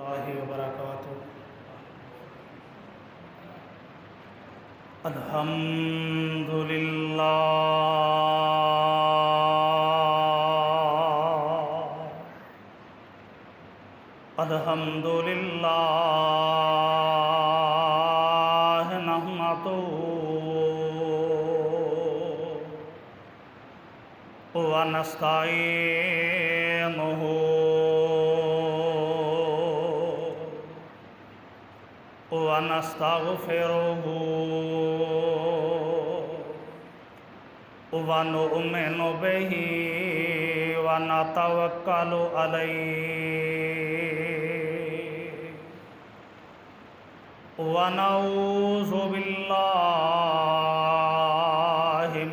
اللہ وبرکاتہ۔ الحمد للہ الحمد للہ نحمده ونستعینه ونستغفره ونؤمن به ونتوکل علیہ ونعوذ باللہ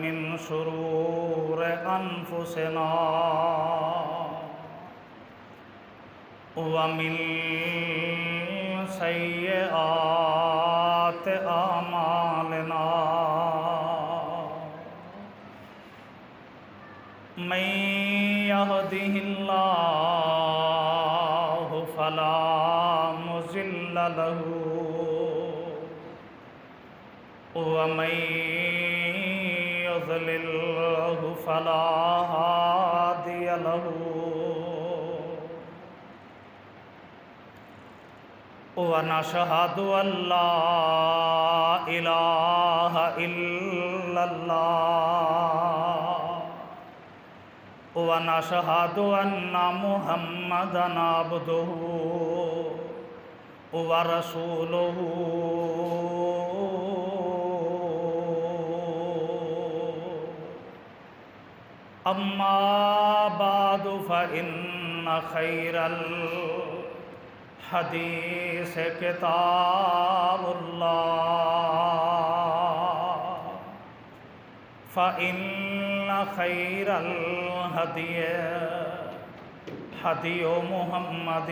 من شرور انفسنا ومن سیئات اعمالنا من يهده الله فلا مضل له ومن يضلله فلا هادي له ونشهد أن لا إله إلا الله ونشهد أن محمدًا عبده ورسوله أما بعد فإن خير الحديث كتاب الله فإن خير الهدي هدي محمد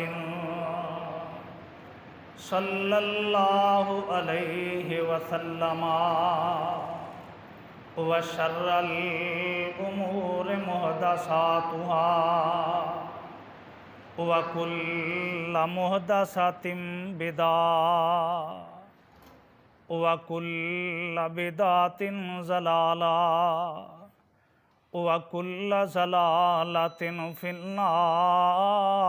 صلى الله عليه وسلم وشر الأمور محدثاتها وكل محدثة بدعة وكل بدعة ضلالة وكل ضلالة في النار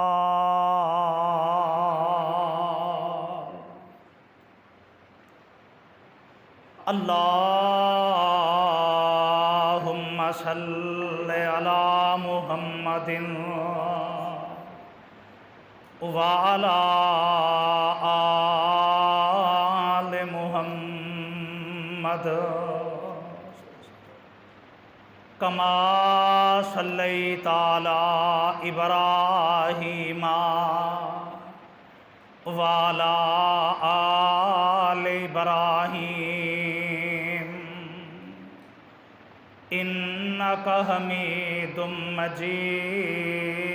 اللهم صل على محمد وعلى آل محمد كما صليت على إبراهيم وعلى آل إبراهيم إنك حميد مجيد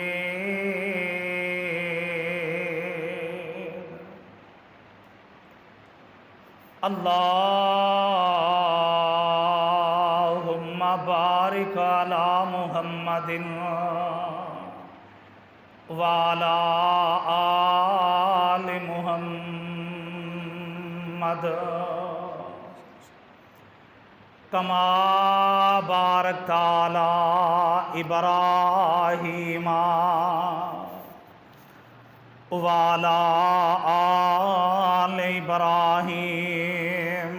اللهم بارك على محمد وعلى آل محمد كما باركت على إبراهيم وعلى آل إبراهيم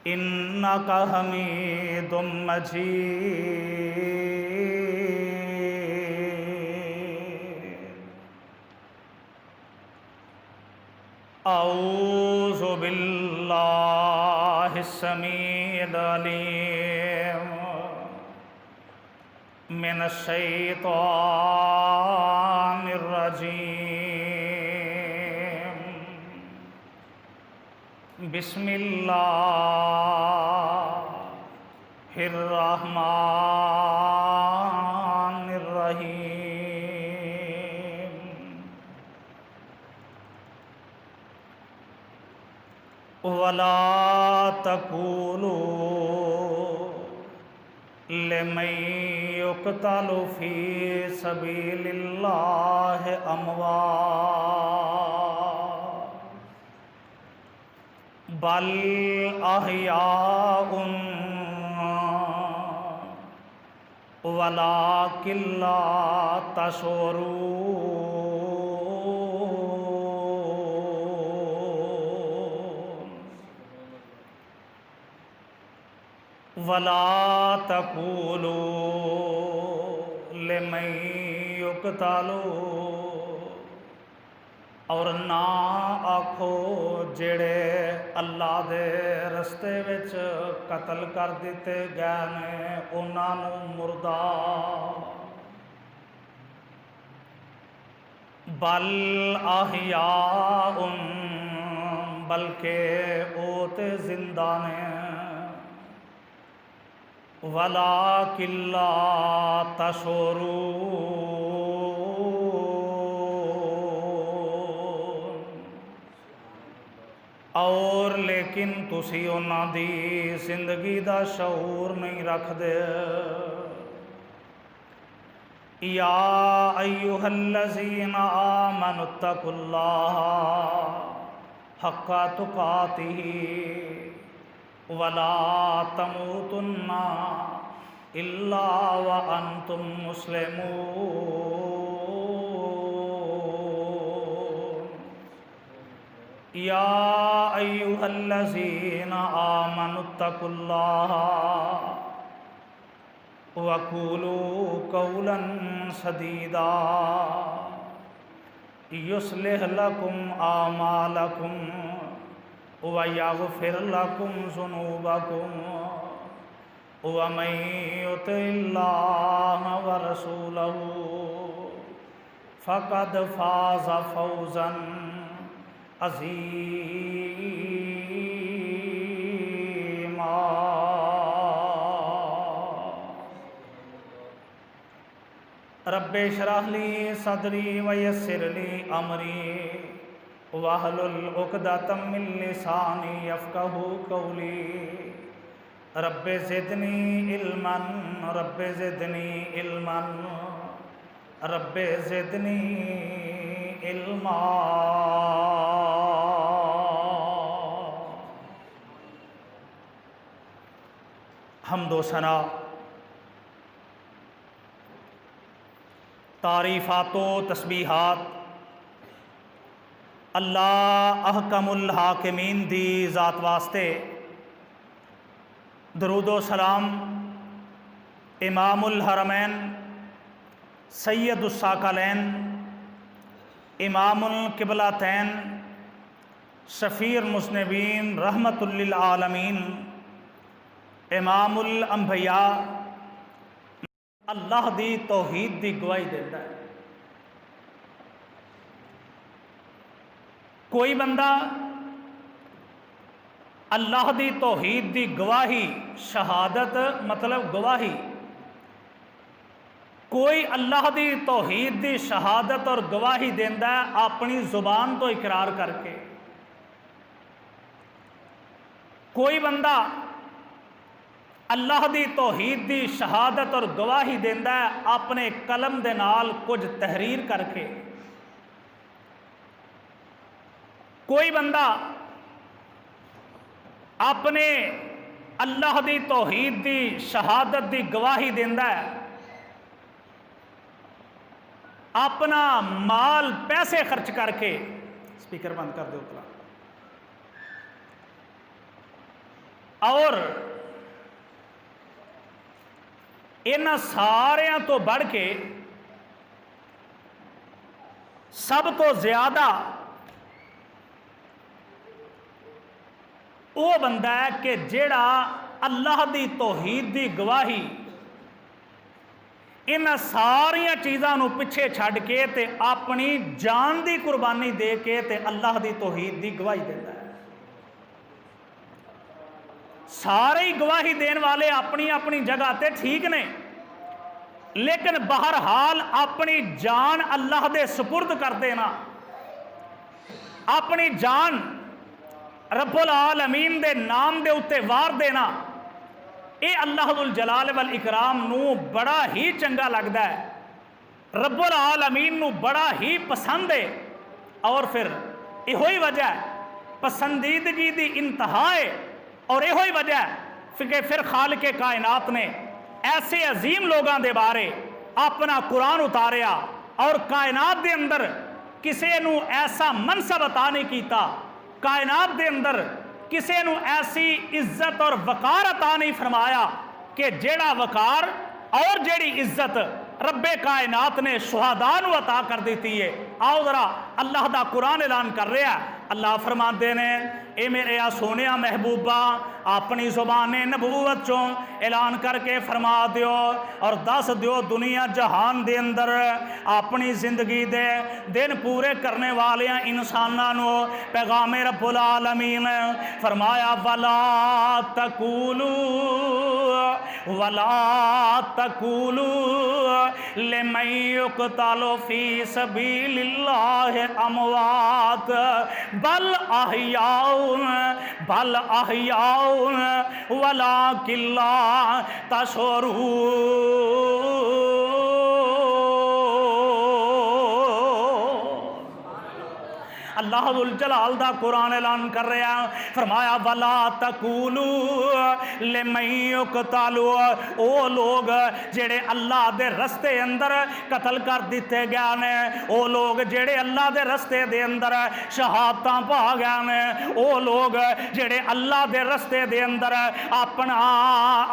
إنك حميد مجيد أعوذ بالله السميع العليم من الشيطان الرجيم بسم الله الرحمن الرحيم ولا تقولوا لمن يقتل في سبيل الله أموات بل أحياء ولكن لا تشعرون ولا تقولوا لمن يقتل اور نہ آکھو جڑے اللہ دے رستے وچ قتل کر دیتے گئے نے انہاں نوں مردہ بل احیاء بلکہ او تے زندہ نے وَلَٰكِن لَّا تَشْعُرُونَ اور لیکن تسی انہاں دی زندگی دا شعور نہیں رکھ دے یا ایھا الذین آمنوا اتقوا اللہ حق تقاتہ ولا تموتن الا وانتم مسلمون یا ایھا الذین آمنوا اتقوا اللہ وقولوا قولا سدیدا یصلح لکم اعمالکم وَيَغْفِرْ لَكُمْ ذُنُوبَكُمْ وَمَن يُطِعِ اللَّهَ وَرَسُولَهُ فَقَدْ فَازَ فَوْزًا عَظِيمًا رب اشرح لي صدري ويسر لي أمري واحلل عقدۃ من لسانی یفقہوا قولی رب زدنی علما رب زدنی علما رب زدنی علما حمد و ثنا تعریفات و تسبیحات اللہ احکم الحاکمین دی ذات واسطے درود و سلام امام الحرمین سید الثقلین امام القبلتین شفیع المذنبین رحمت للعالمین امام الانبیاء اللہ دی توحید دی گواہی دیتا ہے کوئی بندہ اللہ دی توحید دی گواہی شہادت مطلب گواہی کوئی اللہ دی توحید دی شہادت اور گواہی دیندہ ہے اپنی زبان تو اقرار کر کے کوئی بندہ اللہ دی توحید دی شہادت اور گواہی دیندہ ہے اپنے قلم دے نال کچھ تحریر کر کے کوئی بندہ اپنے اللہ دی توحید دی شہادت دی گواہی دیندہ ہے اپنا مال پیسے خرچ کر کے سپیکر بند کر دے اتلا اور ان ساریاں تو بڑھ کے سب تو زیادہ وہ بندہ ہے کہ جیڑا اللہ دی توحید دی گواہی ان ساریاں چیزاں نو پیچھے چھڈ کے تے اپنی جان دی قربانی دے کے تے اللہ دی توحید دی گواہی دیتا ہے سارے گواہی دین والے اپنی اپنی جگہ تے ٹھیک نے لیکن بہرحال اپنی جان اللہ دے سپرد کر دینا اپنی جان رب العالمین دے نام دے اتے وار دینا یہ اللہ ذو الجلال والاکرام نو بڑا ہی چنگا لگتا ہے، رب العالمین نو بڑا ہی پسند ہے، اور پھر یہ وجہ ہے پسندیدگی دی انتہا ہے، اور یہ وجہ ہے کہ پھر خالق کائنات نے ایسے عظیم لوگاں دے بارے اپنا قرآن اتاریا، اور کائنات دے اندر کسے نو ایسا منصب عطا نہیں کیتا، کائنات دے اندر کسے نو ایسی عزت اور وقار عطا نہیں فرمایا کہ جیڑا وقار اور جیڑی عزت رب کائنات نے شہداء نو عطا کر دیتی ہے۔ آؤ ذرا اللہ دا قرآن اعلان کر رہا ہے، اللہ فرماندے نے اے میرے سونیا محبوبہ اپنی زبان نبوت چوں اعلان کر کے فرما دیو اور دس دیو دنیا جہان دے اندر اپنی زندگی دے دن پورے کرنے والیاں انساناں نو پیغام رب العالمین فرمایا ولا تقولوا لمن يقتل في سبيل الله اموات بل احیاء ولکن لا تشعرون۔ اللہ ذو الجلال دا قرآن اعلان کر رہا ہے، فرمایا وَلَا تَقُولُوا لِمَن يُقْتَلُ، او لوگ جڑے اللہ دے رستے اندر قتل کر دیتے گئے نے، او لوگ جڑے اللہ دے رستے دے اندر شہادتاں پا گئے نے، او لوگ جڑے اللہ دے رستے دے اندر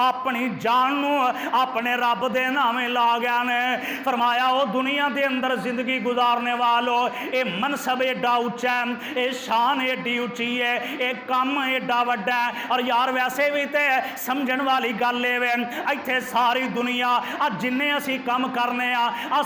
اپنی جان نو اپنے رب دے نامے لا گئے نے، فرمایا او دنیا دے اندر زندگی گزارنے والو اے منصب ایڈا اچا ہے، اے شان ایڈی اچھی ہے، اے کام ایڈا وڈا ہے، اور یار ویسے بھی تے سمجھن والی گل ہے ایتھے ساری دنیا جنہیں اسی کام کرنے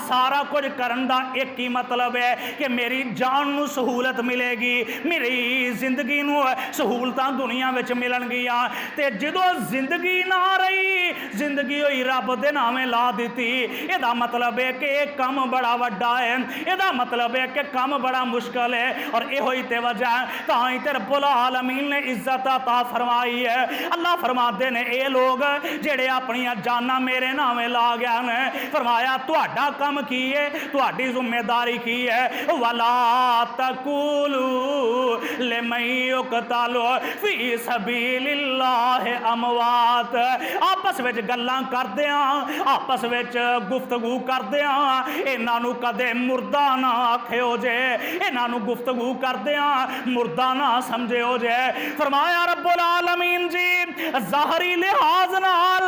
سارا کچھ کرن دا ایک ہی مطلب ہے کہ میری جان نو سہولت ملے گی، میری زندگی نو سہولتاں دنیا وچ ملن گیا، تے جدو زندگی نہ رہی زندگی ہوئی رب دے نامے لا دیتی، یہ دا مطلب ہے کہ ایک کام بڑا وڈا ہے، یہ دا مطلب ہے کہ کام بڑا مشکل ہے، اور یہ ہوئی تے وجہ تاں تے رب العالمین نے عزت عطا فرمائی ہے۔ اللہ فرماتے نے اے لوگ جڑے اپنی جانا میرے نامے لا گیا نے، فرمایا تہاڈا کام کی ہے، تہاڈی ذمہ داری کی ہے، وَلَا تَقُولُوا لِمَن يُقْتَلُ فِي سَبِيلِ اللَّهِ اموات، آپس وچ گلاں کردے آپس وچ گفتگو کردے انہاں نو کدے مردہ نہ آکھیو جے، انہاں نو گفتگو کردے مردہ نہ سمجھے ہو جائے۔ فرمایا رب العالمین جی ظاہری لحاظ نال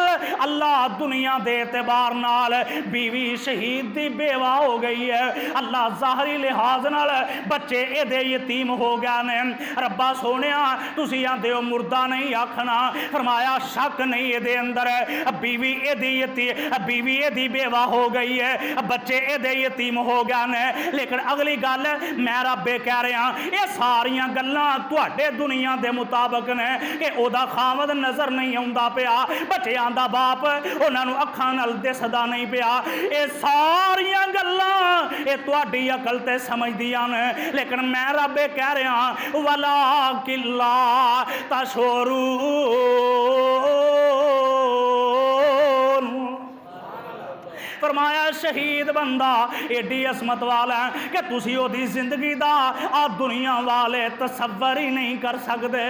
اللہ دنیا دے اعتبار نال بیوی شہید دی بیوہ ہو گئی ہے، اللہ ظاہری لحاظ نال بچے اے دے یتیم ہو گیا نے، ربا سونیا تسی آندے ہو مردہ نہیں آکھنا، فرمایا شک نہیں اے دے اندر بیوی اے دی بیوہ ہو گئی ہے، بچے اے دے یتیم ہو گیا نے، لیکن اگلی گل میں رب کہہ رہے ہیں یہ ساریاں گلاں تواڈے دنیا دے مطابق نے کہ او دا خاوند نظر نہیں آوندا پیا، بچیاں دا باپ انہاں نو اکھاں نال دسدا نہیں پیا، اے ساریاں گلاں اے تواڈی عقل تے سمجھدیاں نے، لیکن میں رب کہہ رہا ہاں وَلَٰكِن لَّا تَشْعُرُونَ۔ فرمایا شہید بندہ ایڈی عظمت والا ہے کہ تسی او دی زندگی دا دنیا والے تصور ہی نہیں کر سکتے،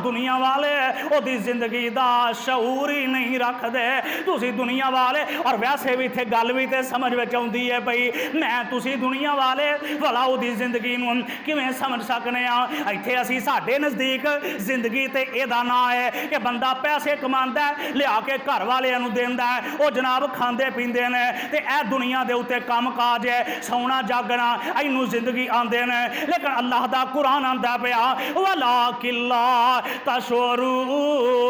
دنیا والے او دی زندگی دا شعور ہی نہیں رکھ دے، تسی دنیا والے، اور ویسے بھی تھے گل بھی تے سمجھ وچ آندی ہے بھئی میں تسی دنیا والے بھلا او دی زندگی نو کیویں سمجھ سکنے ایتھے اسی ساڈے نزدیک زندگی تے اے دا نا ہے کہ بندہ پیسے کماندا ہے لیا کے گھر والیاں نو دیندا ہے، او جناب کھاندے پیندے نے تے اے دنیا دے اوتے کام کاج ہے سونا جاگنا اینو زندگی آندے نے، لیکن اللہ دا قرآن آندا پیا وَلَٰكِن لَّا تَشْعُرُونَ۔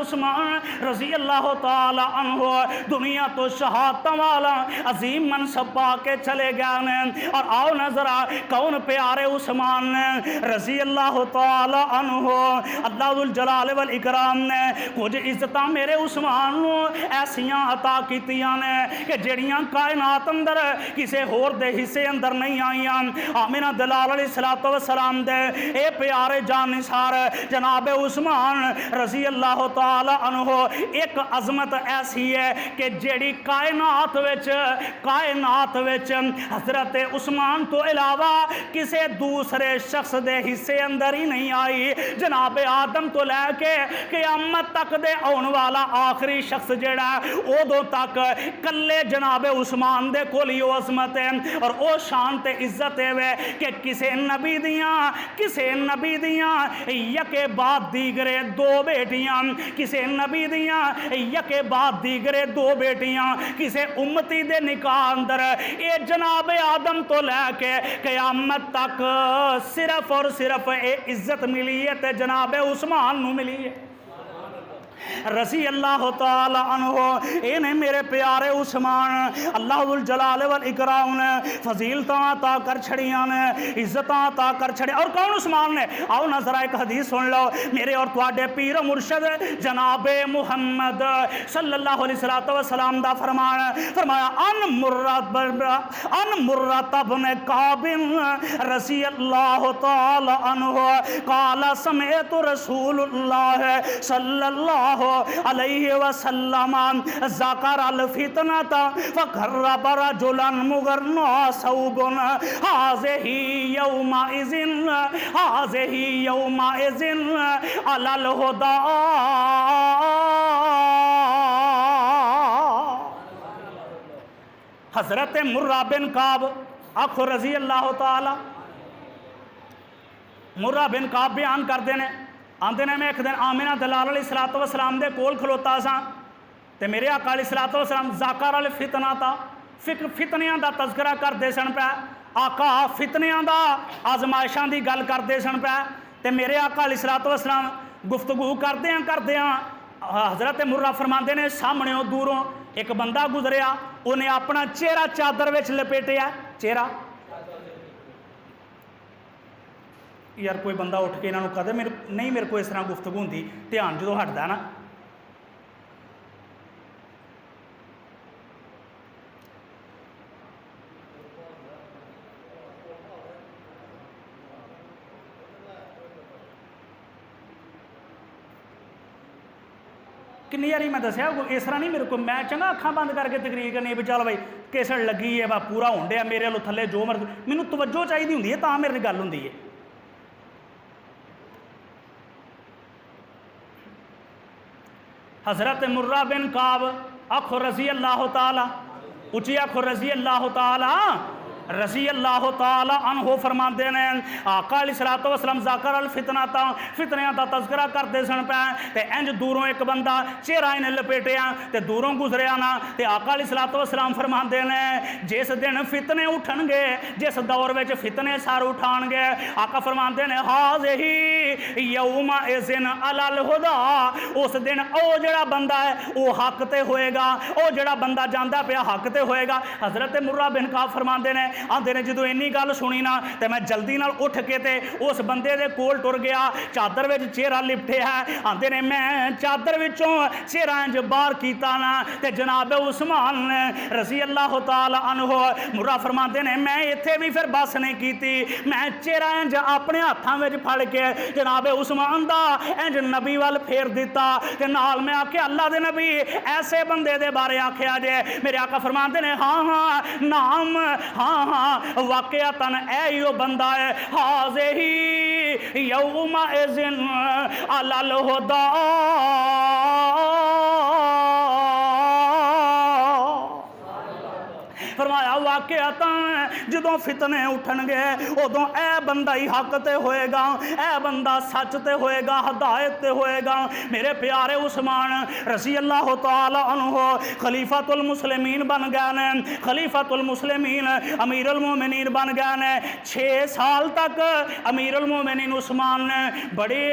عثمان رضی اللہ تعالی عنہ دنیا تو شہادت والا عظیم منصب پا کے چلے گئے. اور آؤ نظر کون پیارے عثمان نے رضی اللہ تعالی عنہ. اللہ ذوالجلال والاکرام نے کچھ عزتاں میرے عثمان نو ایسیاں عطا کیتیاں نے کہ جڑیاں کائنات اندر کسے ہور دے حصے اندر نہیں آئیاں. آمینہ دلال علیہ السلام دے اے پیارے جان نثار جناب عثمان رضی اللہ تعالی عنہ ایک عظمت ایسی ہے کہ جیڑی کائنات وچ حضرت عثمان تو علاوہ کسے دوسرے شخص دے حصے اندر ہی نہیں آئی. جناب آدم تو لے کے قیامت تک دے آن والا آخری شخص جیڑا اودوں تک کلے جناب عثمان دے کولی او عظمت ہے اور او شان تے عزت ہے کہ کسے نبی دیاں یکے بعد دیگرے دو بیٹیاں, کسے نبی دیاں یکے بعد دیگرے دو بیٹیاں, کسے امتی دے نکاح اندر اے جناب آدم تو لے کے قیامت تک صرف اور صرف اے عزت ملی ہے تے جناب عثمان نو ملی ہے رضی اللہ تعالی عنہ. انہیں میرے پیارے عثمان اللہ ذوالجلال والاکرام نے فضیلتاں عطا کر چھڑیاں نے, عزتاں عطا کر چھڑیاں. اور کون عثمان نے؟ آؤ نظر ایک حدیث سن لو. میرے اور تواڈے پیر و مرشد جناب محمد صلی اللہ علیہ وسلم دا فرمایا ان مرۃ بن کعب رضی اللہ تعالی عنہ قال سمعت رسول اللہ صلی اللہ علیہ وسلم ذکر الفتنة فقرب رجلا مغرنا ثوب هذه يومئذ على الهدى. حضرت مرہ بن کعب آخو رضی اللہ تعالی مرہ بن کعب بیان کر دینے آندے نے. میں ایک دن آمینہ دلال علیہ السلام دے کول کھلوتا سا تے میرے آقا علیہ السلام ذکر الفتنہ تا فتنیاں دا تذکرہ کر دے سن پہ. آقا فتنیاں دا آزمائشاں دی گل کر دے سن پہ تے میرے آقا علیہ السلام گفتگو کردیاں حضرت مرہ فرماندے نے سامنے دوروں ایک بندہ گزریا, انہیں اپنا چہرہ چادر وچ لپیٹیا. چہرہ یار کوئی بندہ اٹھ کے انہوں کہتے میرے کو اس طرح گفتگو ہوندی دھیان جدوں ہٹدا نا کنی یاری میں دسیا اس طرح نہیں میرے کو میں چنگا اکھاں بند کر کے تقریر کرنی بھی چل بھائی کیسٹ لگی ہے پورا ہون ڈیا میرے لو تھلے جو مرضی مینوں توجہ چاہیے ہوندی ہے تاں میرے گل ہوندی ہے. حضرت مرہ بن کعب آخو رضی اللہ تعالی اچھی آخو رضی اللہ تعالی عنہ فرماندے نے آقا علیہ السلام ذکر الفتنہ تا فتنیاں دا تذکرہ کرتے سن پہ تے انج دوروں ایک بندہ چہرہ انہیں لپیٹیا تے دوروں گزریا نا تے آقا علیہ السلام فرماندے نے جس دن فتنے اٹھن گے جس دور وچ فتنے سار اٹھان گے آقا فرماندے نے ہاذہ یومئذ علی الہدی. اس دن او جڑا بندہ ہے او حق تے ہوئے گا, او جڑا بندہ جاندا پیا حق تے ہوئے گا. حضرت مرہ بن کعب فرماندے نے آندے نے جدو اینی گل سنی نا تے میں جلدی نال اٹھ کے تے اس بندے دے کول ٹر گیا. چادر وچ چہرہ لپٹے ہے. آندے نے میں چادر وچوں چہرہ انج باہر کیتا نا تے جناب عثمان رضی اللہ تعالی عنہ مرہ فرماندے نے میں ایتھے بھی پھر بس نہیں کیتی, میں چہرہ انج اپنے ہاتھاں وچ پھڑ کے جناب عثمان دا انج نبی وال پھیر دیتا تے نال میں آکھیا اللہ دے نبی ایسے بندے دے بارے آکھیا جے. میرے آقا فرماندے نے ہاں نام ہاں واقعتاً ایو بندہ ہے ہاذہ یومئذ علی الہدی. فرمایا واقعتا جدوں فتنے اٹھن گے ادوں اے بندہ ہی حق تے ہوئے گا، اے بندہ سچ تے ہوئے گا، ہدایت تے ہوئے گا۔ میرے پیارے عثمان رضی اللہ تعالی عنہ خلیفۃ المسلمین بن گئے نے، خلیفۃ المسلمین امیر المومنین بن گئے نے۔ 6 سال تک امیر المومنین عثمان نے بڑے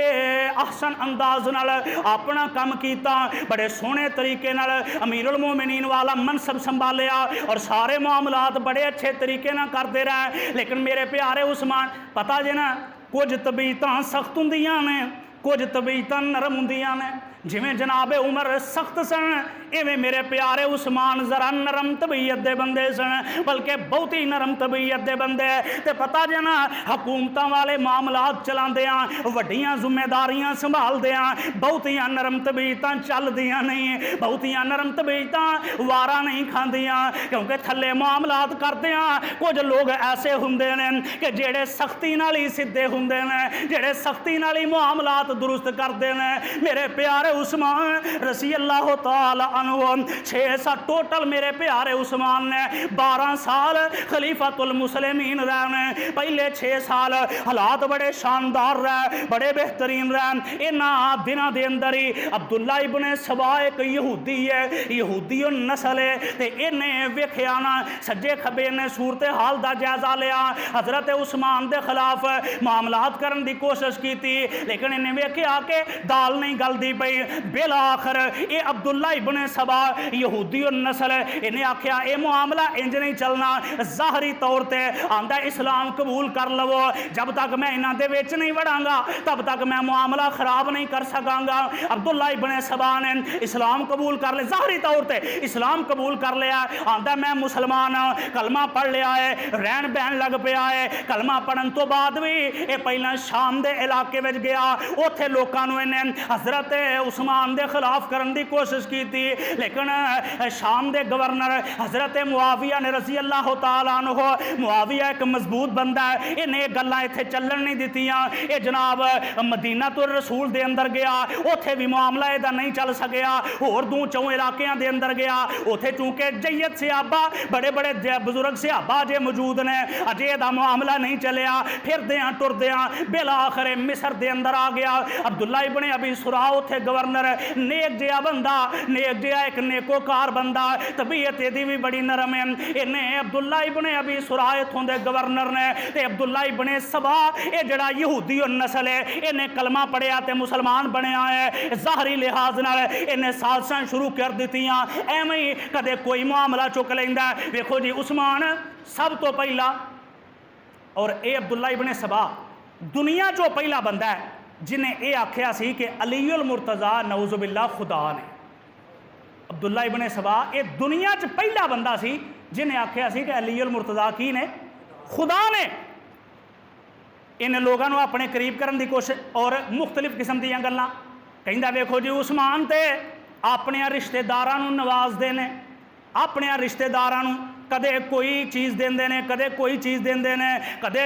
احسن انداز نال اپنا کام کیتا، بڑے سونے طریقے نال امیر المومنین والا منصب سنبھالیا اور سارے معاملات بڑے اچھے طریقے نال کرتے رہے۔ لیکن میرے پیارے عثمان پتہ جے نا کچھ طبیعتاں سخت ہوندیاں نے، کچھ طبیعتاں نرم ہوندیاں نے۔ جویں جناب عمر سخت سن ایویں میرے پیارے عثمان ذرا نرم طبیعت دے بندے سن، بلکہ بہت ہی نرم طبیعت دے بندے۔ تے پتہ جے نا حکومتاں والے معاملات چلاندیاں، وڈیاں ذمہ داریاں سنبھالدیاں بہتیاں نرم طبیعتاں چلدیاں نہیں، بہتیاں نرم طبیعتاں وارا نہیں کھاندیاں، کیونکہ تھلے معاملات کردیاں کچھ لوگ ایسے ہوندے نے کہ جڑے سختی نال ہی سیدھے ہوندے نے، جڑے سختی نال ہی معاملات درست کردے نے۔ میرے پیارے عثمان رضی اللہ تعالی عنہ 6 سال ٹوٹل میرے پیارے عثمان نے 12 سال خلیفۃ المسلمین رہے۔ پہلے 6 سال حالات بڑے شاندار رہے، بڑے بہترین رہے۔ انہاں دناں دے اندر ہی عبداللہ ابن سبا ایک یہودی ہے، یہودی نسل ہے، تے انہیں ویکھیا نا سجے کھبے نے صورتحال دا جائزہ لیا، حضرت عثمان دے خلاف معاملات کرن دی کوشش کیتی، لیکن انہیں ویکھیا کہ دال نہیں گلدی پئی۔ بالآخر اے عبداللہ ابن سبا یہودی النسل انہیں آکھیا اے معاملہ انج نہیں چلنا، ظاہری طور تے آندہ اسلام قبول کر لو، جب تک میں انہاں دے وچ نہیں وڑاں گا تب تک میں معاملہ خراب نہیں کر سکاں گا۔ عبداللہ ابن سبا نے اسلام قبول کر لے، ظاہری طور تے اسلام قبول کر لیا، آندہ میں مسلمان کلمہ پڑھ لیا ہے، رہن بہن لگ پیا ہے۔ کلمہ پڑھن تو بعد بھی اے پہلا شام دے علاقے وچ گیا، اوتھے لوکاں نوں انہیں حضرت عثمان دے خلاف کرن دی کوشش کی تھی، لیکن شام دے گورنر حضرت معاویہ نے رضی اللہ تعالیٰ عنہ، معاویہ ایک مضبوط بندہ ہے، انہیں گلاں ایتھے چلن نہیں دیتیاں۔ اے جناب مدینہ تو رسول دے اندر گیا، اوتھے بھی معاملہ ایدہ نہیں چل سکیا، اور دوں چوں علاقیاں دے اندر گیا، اوتھے چونکہ جید صحابہ بڑے بڑے بزرگ صحابہ جے موجود نے، اجے دا معاملہ نہیں چلیا، پھر دیاں ٹر دیاں بالآخر مصر دے اندر آ گیا۔ عبداللہ ابن ابی سرا اوتھے گورنر نیک جیا بندہ، نیک جیا ایک نیکوکار بندہ، طبیعت دی بھی بڑی نرم ہے۔ انہیں عبداللہ ابن ابی سرا اتھوں دے گورنر نے تے عبداللہ ابن سبا اے جڑا یہودی النسل ہے، انہیں کلمہ پڑھیا تے مسلمان بنیا ہے۔ ظاہری لحاظ نال انہیں سازشاں شروع کر دیتیاں، ایویں ہی کدے کوئی معاملہ چک لیندا ہے۔ ویکھو جی عثمان سب تو پہلا، اور اے عبداللہ ابن سبا دنیا جو پہلا بندہ ہے جنہیں اے آکھیا سی کہ علی المرتضیٰ نعوذ باللہ خدا نے۔ عبداللہ ابن سبا اے دنیا چ پہلا بندہ سی جنہیں آکھیا سی کہ علی المرتضیٰ کی نے؟ خدا نے۔ ان لوگوں نے اپنے قریب کرن دی کوشش اور مختلف قسم دیاں گلاں کہندا ویکھو جی عثمان تے اپنے رشتہ داراں نوں نواز دے نے، اپنے رشتہ داراں نوں کدے کوئی چیز دیندے نے، کدے کوئی چیز دیندے نے، کدے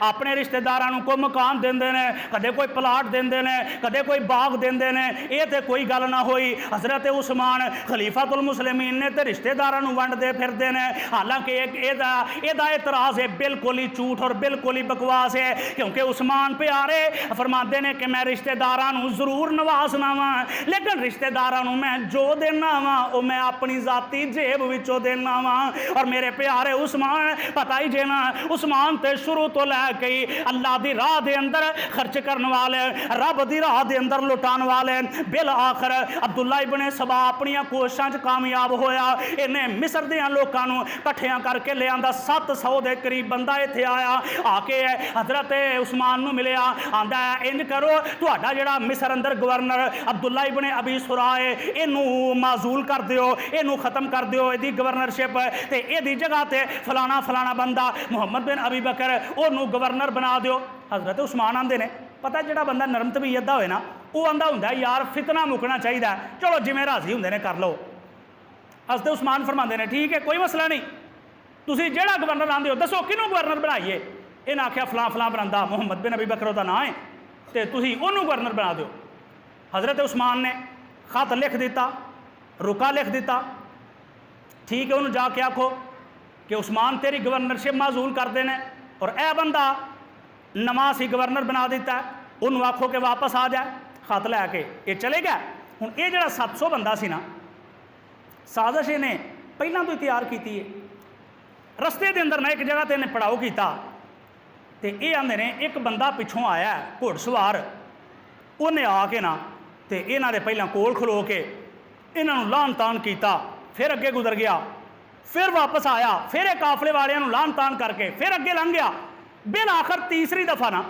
اپنے رشتہ داراں نوں کوئی مکان دیندے نے، کدے کوئی پلاٹ دیندے نے، کدے کوئی باغ دیندے نے۔ اے تے کوئی گل نہ ہوئی۔ حضرت عثمان خلیفۃ المسلمین نے تے رشتہ داراں نوں ونڈ دے پھردے نے، حالانکہ ایدا اعتراض ہے بالکل ہی جھوٹ اور بالکل ہی بکواس ہے، کیونکہ عثمان پیارے فرماندے نے کہ میں رشتہ داراں نوں ضرور نوازنا وا، لیکن رشتہ داراں نوں میں جو دینا وا او میں اپنی ذاتی جیب وچوں دینا وا۔ اور میرے پیارے عثمان پتہ ہی جے نا عثمان تے شروع تو لے کے اللہ دی راہ دے اندر خرچ کرن والے، رب دی راہ دے اندر لٹان والے، بالآخر عبداللہ ابن سبا اپنی کوششاں چ کامیاب ہویا۔ انہیں مصر دیاں لوکاں نوں کٹھیاں کر کے لے آندا، 700 دے قریب بندہ ایتھے آیا، آ کے حضرت عثمان نوں ملیا، آندا انج کرو تہاڈا جڑا مصر اندر گورنر عبداللہ ابن ابی سرا ہے اینوں معزول کر دیو، اینوں ختم کر دیو، ایدی گورنرشپ تے ایدی جگہ تے فلانا فلانا بندہ محمد بن ابی بکر اونوں گورنر بنا دیو۔ حضرت عثمان آندے نے پتہ جڑا بندہ نرم طبیعت دا ہوئے نا وہ آندا ہوندا یار فتنہ مکنا چاہیے، چلو جویں راضی ہوندے نے کر لو۔ حضرت عثمان فرماندے نے ٹھیک ہے کوئی مسئلہ نہیں، تسی جیڑا گورنر آندے ہو دسو کنوں گورنر بنائیے؟ انہاں آکھیا فلاں فلاں بندا محمد بن ابی بکر دا نام ہے تے تسی اونوں گورنر بنا دیو۔ حضرت عثمان نے خط لکھ دیتا، رکا لکھ دیتا، ٹھیک ہے انہوں جا کے آکھو کہ عثمان تیری گورنرشپ معزول کرتے ہیں اور اے بندہ نواں سی گورنر بنا دیتا ہے، انہوں آکھو کہ واپس آ جائے، خط لے کے یہ چلے گیا۔ ہوں یہ جڑا 700 بندہ سی نا، سازش نے پہلے تو تیار کی ہے۔ رستے دے اندر نہ ایک جگہ تے انہیں پڑاؤ کیتا تے یہ آندے نے ایک بندہ پچھوں آیا ہے گھوڑ سوار، انہیں آ کے نا تے یہاں دے پہلے کول کھلو کے انہوں لان تان کیتا، پھر اگے گزر گیا، پھر واپس آیا، پھر ایک قافلے والوں لان تان کر کے پھر اگے لنگ گیا۔ بالآخر تیسری دفعہ نا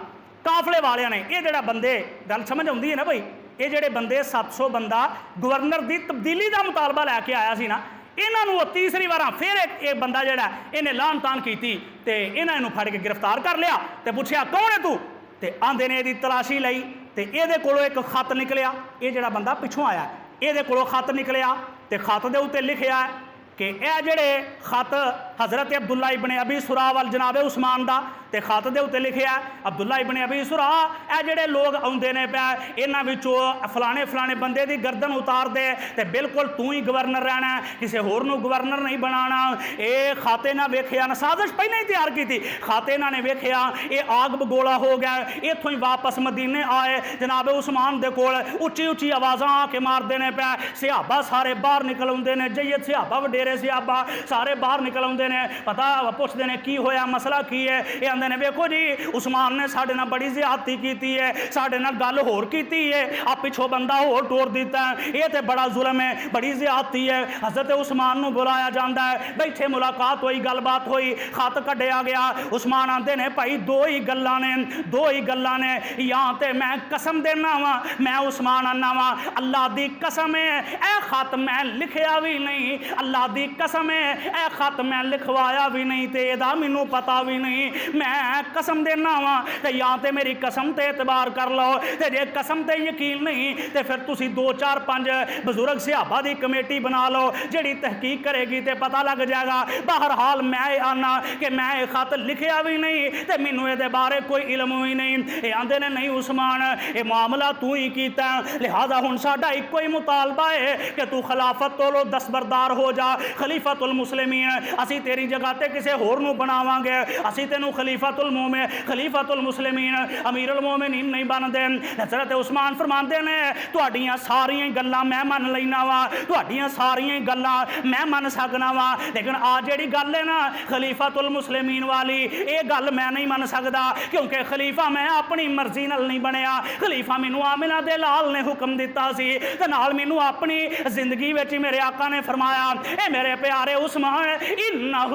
قافلے والوں نے یہ جڑا بندے گل سمجھ آتی ہے نا بھائی، یہ جڑے بندے 700 بندہ گورنر دی تبدیلی دا مطالبہ لے کے آیا سی نا، انہوں تیسری بار پھر ایک بندہ جڑا انہیں لان تان کی تے انہوں پھڑ کے گرفتار کر لیا تے پوچھیا کون ہے تو؟ تے آندے نے دی تلاشی لئی تے یہ کولو ایک خط نکلیا، یہ جڑا بندہ پچھوں آیا یہ کولو خط نکلیا تے خط دے اوتے لکھیا ہے کہ اے جڑے خط حضرت عبداللہ ابن ابی سرا وال جناب عثمان دا تے خط دے اوتے لکھیا ہے عبداللہ ابن ابی سرا اے جڑے لوگ آندے نے پیا انہاں وچوں فلانے فلانے بندے دی گردن اتار دے تے بالکل تو ہی گورنر رہنا ہے، کسے ہور نو گورنر نہیں بنانا۔ اے خاتے نہ ویکھیا نا، سازش پہلے ہی تیار کی تھی، خاتے نہ نے ویکھیا اے آگ بگولا ہو گیا، ایتھوں ہی واپس مدینے آئے جناب عثمان دے کول اچھی اچھی آوازاں آ کے مار دینے پیا، صحابہ سارے باہر نکل آندے نے، جید صحابہ وڈیرے صحابہ سارے باہر نکل آندے نے، پتہ پوچھتے نے کی ہویا مسئلہ کی ہے، یہ آندے نے ویکھو جی عثمان نے ساڈے نال بڑی زیادتی کیتی ہے، ساڈے نال گل ہور کیتی ہے، آ پچھوں بندہ ہور ٹور دیتا ہے، یہ تے بڑا ظلم ہے، بڑی زیادتی ہے۔ حضرت عثمان نو بلایا جاندا ہے، بیٹھے ملاقات ہوئی، گل بات ہوئی، خط کڈیا گیا۔ عثمان آندے نے بھائی دو ہی گلاں نے، یا تے میں قسم دینا وا، میں عثمان آنا وا اللہ دی قسم ہے اے خط میں لکھیا بھی نہیں، اللہ دی قسم ہے اے خط میں لکھوایا بھی نہیں تے دا مینوں پتا بھی نہیں، میں قسم دینا وا تے یا تے میری قسم تے اعتبار کر لو، تے جے قسم تے یقین نہیں تے پھر تسی 2-4-5 بزرگ صحابہ دی کمیٹی بنا لو جڑی تحقیق کرے گی تے پتہ لگ جائے گا۔ بہرحال میں آنا کہ میں یہ خط لکھیا بھی نہیں تے مینوں اے دے بارے کوئی علم بھی نہیں۔ اے آندے نے نہیں عثمان اے معاملہ تو ہی کیتا ہے، لہذا ہن ساڈا ایک کوئی مطالبہ ہے کہ تو خلافت تو لو دستبردار ہو جا، خلیفۃ المسلمین، اسی تیری جگہ تے کسے ہور نو بناواں گے، اسی تینوں خلیفۃ المسلمین امیر المومنین نہیں بن دے۔ حضرت عثمان فرماندے نے تہاڈیاں ساریاں گلاں میں من لینا وا، تہاڈیاں ساریاں گلاں میں من سکنا وا، لیکن آ جڑی گل ہے نا خلیفۃ المسلمین والی، اے گل میں نہیں من سکدا، کیونکہ خلیفہ میں اپنی مرضی نال نہیں بنیا، خلیفہ مینوں آمنہ دے لال نے حکم دیتا سی تے نال مینوں اپنی زندگی وچ میرے آقا نے فرمایا اے میرے پیارے عثمان انہ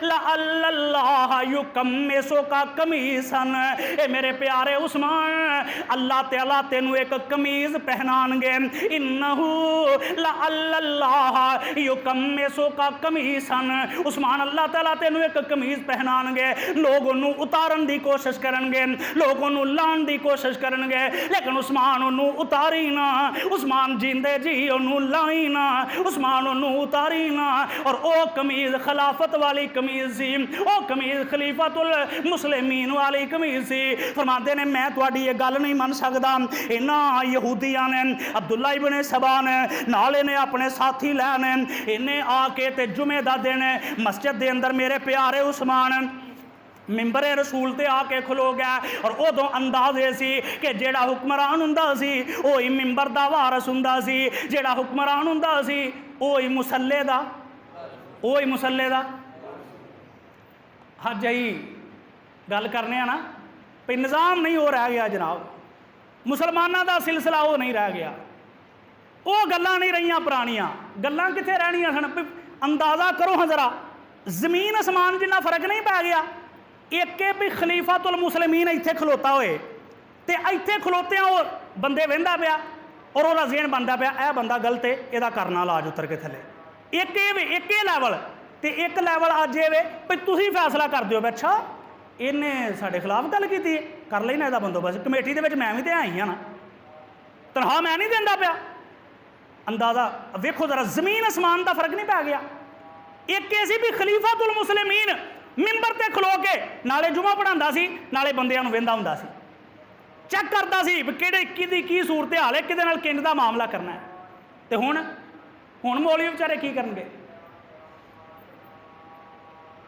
لعل اللہ یکمسک قمیصا، اے میرے پیارے عثمان اللہ تعالیٰ تینوں ایک قمیض پہنان گے، انہ لعل اللہ یکمسک قمیصا، عثمان اللہ تعالیٰ تینوں ایک قمیض پہنان گے، لوگ انہوں اتارن دی کوشش کرن گے، لوگ انہوں لان دی کوشش کرن گے، لیکن عثمان انہوں اتاری نہ، عثمان جیندے جی انہوں لائی نہ، عثمان انہوں اتاری نہ، اور او قمیض خلافت والی قمیض سی، او قمیض خلیفۃ المسلمین والی قمیض سی۔ فرماندے نے میں تہاڈی یہ گل نہیں من سکدا، انہاں یہودیاں نے عبداللہ ابن سبا نے نالے نے اپنے ساتھی لے نے انہیں آ کے تے جمعے دا دن مسجد دے اندر میرے پیارے عثمان ممبر رسول تے آ کے کھلو گیا، اور ادوں انداز یہ سی کہ جیڑا حکمران ہوندا سی وہی ممبر دا وارث ہوندا سی، جیڑا حکمران ہوندا سی وہی مسلے دا ہاں جی گل کرنے نا پہ نظام نہیں ہو رہ گیا جناب، مسلمانوں دا سلسلہ وہ نہیں رہ گیا، وہ گلاں نہیں رہیاں پرانیاں، گلاں کتنے رہنیاں سن، اندازہ کرو ہاں ذرا زمین اسمان جنہ فرق نہیں پی گیا۔ ایک بھی خلیفۃ المسلمین ایتھے کھلوتا ہوئے تے ایتھے کھلوتے ہیں وہ بندے وہندا پیا اور وہ ذہن بنتا پیا اے بندہ غلط ہے یہ کرنا لاج اتر کے تھلے، ایک لیول تے ایک لیول اج یہ بھائی تسی فیصلہ کر دیو اچھا انہیں سارے خلاف گل کی کر لینا یہ بندوبست، کمیٹی دے میں بھی تے آئی ہاں نا، تنخواہ میں نہیں دینا پیا، اندازہ ویکھو ذرا زمین اسمان دا فرق نہیں پی گیا۔ ایک ایسی بھی خلیفۃ المسلمین ممبر تے کھلو کے نالے جمعہ پڑھاندا سی نالے بندیاں نوں ویندا ہوندا سی، چیک کرتا سی کہڑے کدی کی صورتحال ہے کدے نال کنج دا معاملہ کرنا ہے، تے ہن مولوی بیچارے کی کرن گے؟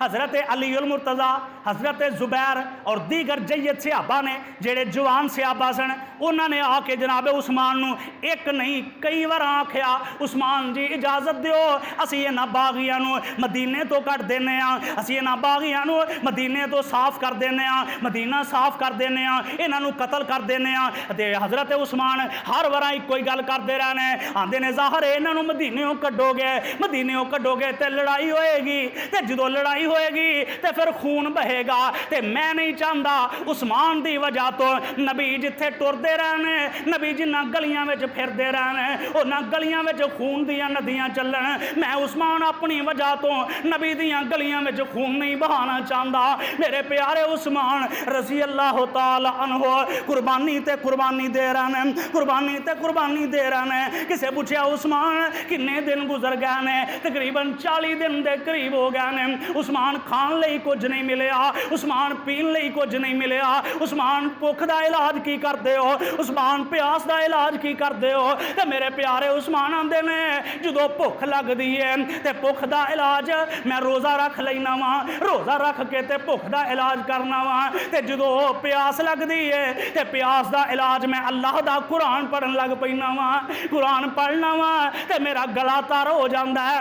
حضرت علی المرتضی، حضرت زبیر اور دیگر جید صحابہ نے جڑے جوان صحابہ سن، انہوں نے آ کے جناب عثمان نو ایک نہیں کئی بار آکھیا عثمان جی اجازت دیو اسی انہاں باغیاں نو مدینے تو کٹ دینے ہاں، اسی انہاں باغیاں نو مدینے تو صاف کر دینے ہاں، مدینہ صاف کر دینے ہاں، انہاں نو قتل کر دینے ہاں۔ تے حضرت عثمان ہر وارا کوئی گل کردے رہنے، آندے نے ظاہر ہے انہاں نو مدینےوں کڈو گے، مدینےوں کڈو گے تے لڑائی ہوئے گی، تے جدو لڑائی ہوئے گی تے پھر خون بہے گا، تے میں نہیں چاہتا عثمان دی وجہ تو نبی جتھے ٹردے رہنے، نبی جنہ گلیاں وچ پھردے رہنے انہاں گلیاں وچ خون دیاں ندیاں چلن، میں عثمان اپنی وجہ تو نبی دیاں گلیاں وچ خون نہیں بہانا چاہتا۔ میرے پیارے عثمان رضی اللہ تعالی عنہ قربانی تے قربانی دے رہنے، قربانی تے قربانی دے رہنے۔ کسے پوچھیا عثمان کنے دن گزر گئے نے؟ تقریباً 40 دن دے قریب ہو گئے نے۔ عثمان کھان لئی کچھ نہیں ملیا، عثمان پین لئی کچھ نہیں ملیا، عثمان بھوک دا علاج کی کردے ہو، عثمان پیاس دا علاج کی کردے ہو؟ تے میرے پیارے عثمان آندے نے جدو بھوک لگ دی ہے تے بھوک دا علاج میں روزہ رکھ لینا وا، روزہ رکھ کے تے بھوک دا علاج کرنا وا، تے جدو پیاس لگ دی ہے تے پیاس دا علاج میں اللہ دا قرآن پڑھن لگ پینا وا، قرآن پڑھنا وا تے میرا گلا تار ہو جاندا ہے،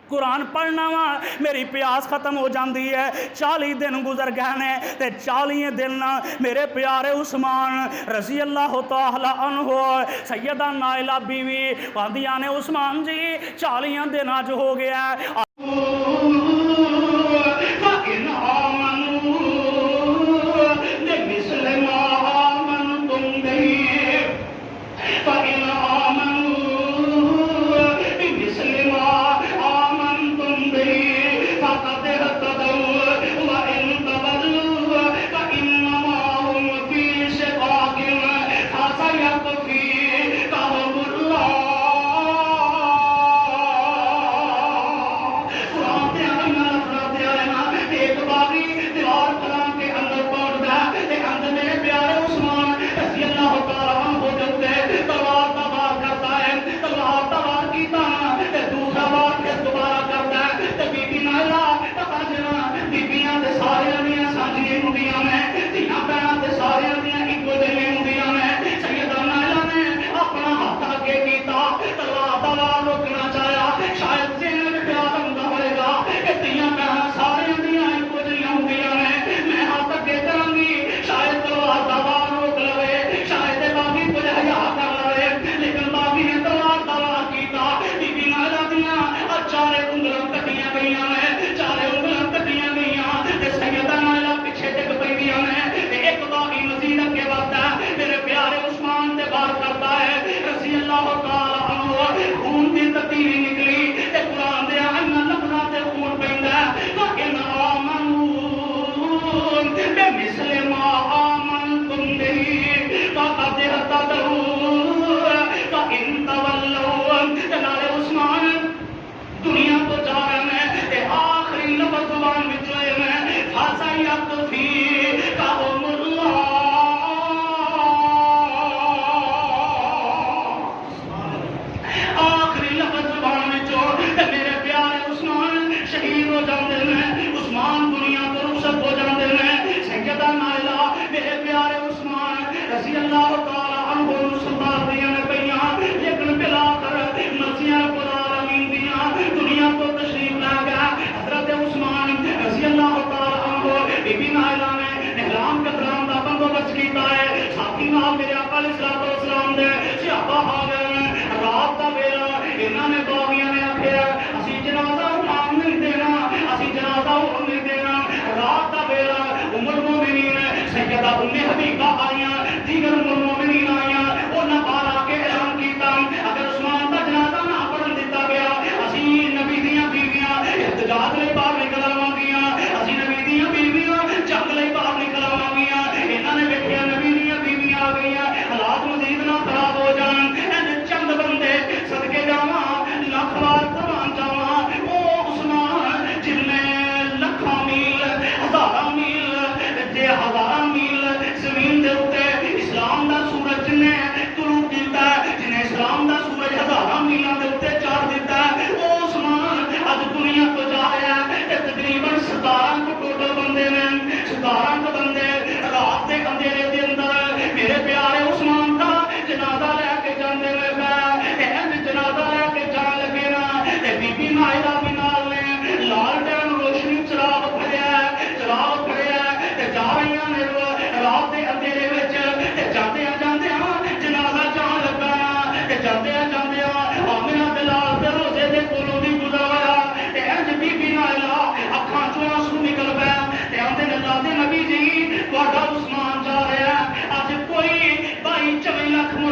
قرآن پڑھنا وا میری پیاس ختم ہو جاندی ہے۔ 40 دن گزر گئے نے تے 40 دن میرے پیارے عثمان رضی اللہ تعالی عنہ سیدہ نائلہ بیوی پاندیاں نے عثمان جی 40 دن آج ہو گیا ہے۔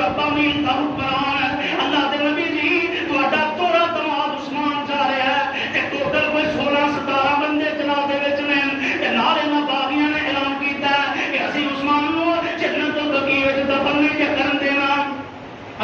ربا مین کا حکمران اللہ دے نبی جی تہاڈا توڑا دماد عثمان جا رہا ہے تے ٹوٹل کوئی 16-17 بندے جناب دے وچ نے تے نال انہاں باغیاں نے اعلان کیتا ہے کہ اسی عثمان نو جنت البقیع وچ دفن نہیں کرن دینا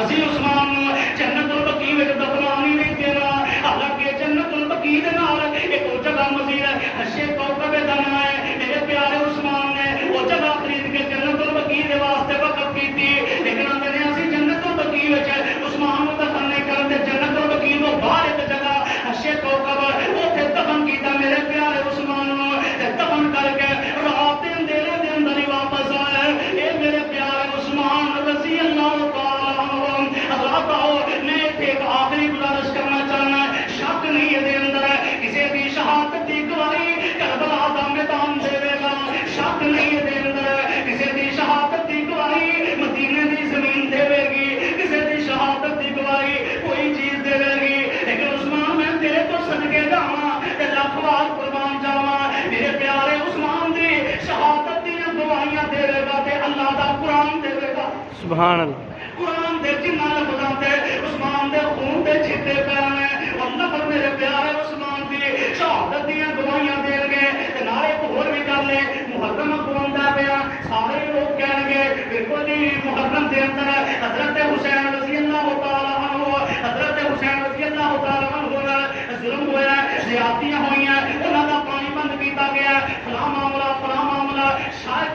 اسی عثمان نو جنت البقیع وچ دفنانی نہیں دینا حالانکہ جنت البقیع دے نال ایک اور جگہ مزید ہے حشے کوکب دا نام ہے میرے پیارے عثمان نے وہ جگہ خرید کے جنت البقیع دے واسطے وقف کیتی لیکن اندر نے اسی جنت البقیع وچ عثمان نو دفن نہیں کرن دے جنت البقیع تو باہر ایک جگہ حشے کوکب اوتھے دفن کیتا میرے پیارے عثمان نو تے دفن کر کے رات دے اندھیرے دے اندر ہی واپس آیا اے میرے پیارے عثمان رضی اللہ تعالی عنہ اللہ تعالی میں ایک آخری گزارش کرنا چاہنا ہے شک نہیں ہے دے اندر کسی بھی شہادت کی گواہی کربلا دا میدان دے گا شک نہیں ہے دے اندر کسی بھی شہادت کی گواہی مدینے دی زمین دے گی کسی بھی شہادت کی گواہی کوئی چیز دے گی لیکن عثمان میں تیرے تو صدقے جاواں تے لاکھ بار قربان جاواں میرے پیارے عثمان دی شہادت دی گواہیاں دے گا تے اللہ دا قرآن دے گا سبحان اللہ قرآن دے جنہ لفظاں تے عثمان دے خون دے چھٹے پے ہیں اور نفر میرے پیارے عثمان دی شہادت دی گواہیاں دے گے تے نال ایک ہور بھی کر لے محرم قواندا پیا سارے لوگ کہن گے بالکل جی محرم دے اندر حضرت حسین رضی اللہ تعالی عنہ حضرت حسین رضی اللہ تعالی عنہ نال ظلم ہوا ہے زیادتیاں ہوئی ہیں انہاں دا پانی بند کیتا گیا فلاں معاملہ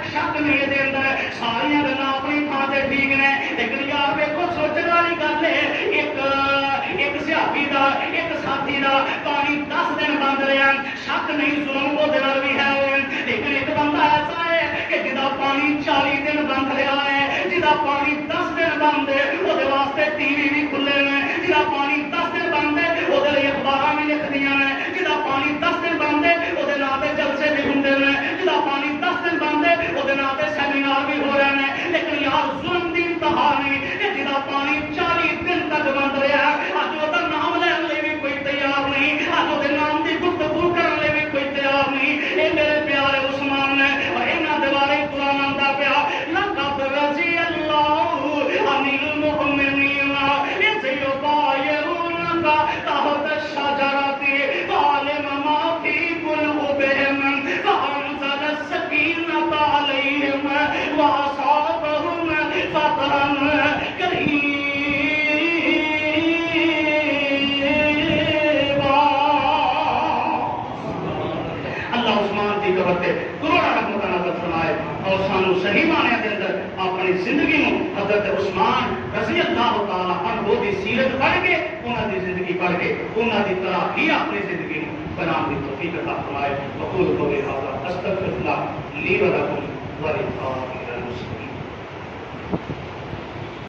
شک نہیں دے اندر ساری گلاں اپنی تھاں تے ٹھیک نے لیکن یار ویکھو سوچن والی گل ہے ایک صحابی دا ایک ساتھی دا پانی 10 دن بند رہا شک نہیں ظلم وہ دل بھی ہے لیکن ایک بندہ ایسا ہے کہ جدا پانی 40 دن بند رہا ہے جدا پانی 10 دن بند ہے وہ واسطے ٹی وی بھی کھلے نے جدا پانی 10 دن بند ہے وہ اخبار بھی لکھ دیا نے جدا پانی 10 دن بند ہے وہ جلسے بھی ہوں نے جدا پانی 10 دن بند ہے وہ سیمینار بھی ہو رہے ہیں لیکن یار ظلم دی انتہا نہیں کہ جدا پانی 40 دن تک بند رہا ہے اج وہ نام لینے بھی کوئی تیار نہیں اج وہ نام کی گفتگو کرنے بھی کوئی تیار نہیں یہ میرے پیارے عثمان نے اور یہاں دوارے قرآن آتا پیا لقد رضی اللہ عن المؤمنین اذ یبایعونک تحت الشجرۃ فعلم ما فی قلوبہم فانزل السکینۃ علیہم واصابہم فتحا قریبا اللہ عثمان کی قبر تے کروڑا رحمت نازل فرمائے اور سانو صحیح معنی دے اندر اپنی زندگی نو حضرت عثمان رضی اللہ تعالی عنہ دی سیرت پڑھ کے انہاں دی زندگی پڑھ کے انہاں دی طرح ہی اپنی زندگی نو بنانے کی توفیق عطا فرمائے وقول قولی ھذا استغفر اللہ لی و لکم وللسائر المسلمین